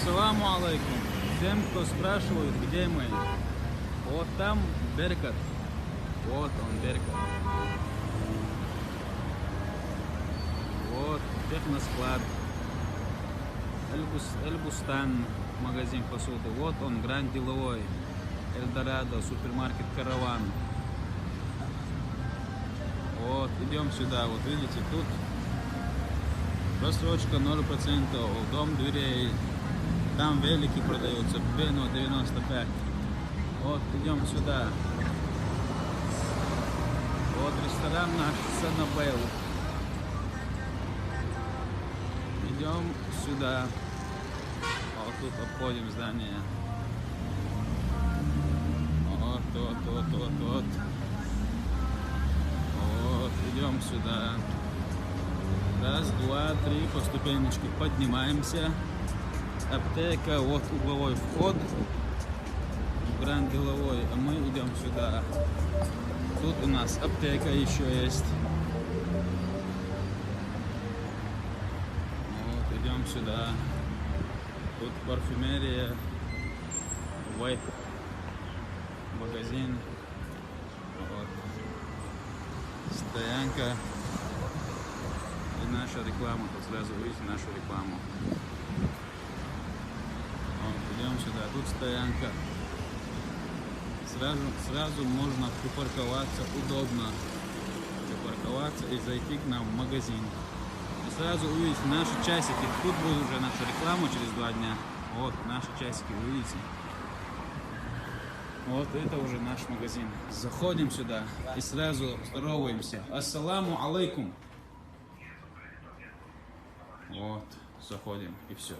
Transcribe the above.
Ассаламу алейкум. Всем, кто спрашивает, где мы. Вот там Беркат. Вот он, Беркат. Вот техносклад. Эльбустан, магазин посуды. Вот он, Гранд Деловой. Эльдорадо, супермаркет Караван. Вот, идем сюда. Вот видите, тут рассрочка 0%, дом дверей. Там велики продаются, Бено 95. Вот, идем сюда. Вот ресторан наш Санабел. Идем сюда. Вот тут обходим здание. Вот. Вот, идем сюда. Раз, два, три, по ступенечке поднимаемся. Аптека, вот угловой вход в Гранд Деловой, а мы идем сюда. Тут у нас аптека еще есть. Вот, идем сюда. Тут парфюмерия, вейп, магазин. Вот. Стоянка. И наша реклама, тут сразу увидите нашу рекламу. Вот, идем сюда, тут стоянка. Сразу можно припарковаться, удобно припарковаться и зайти к нам в магазин. И сразу увидите наши часики. Тут будет уже наша реклама через 2 дня. Вот наши часики, увидите. Вот это уже наш магазин. Заходим сюда и сразу здороваемся. Ассаламу алейкум. Вот, заходим и все.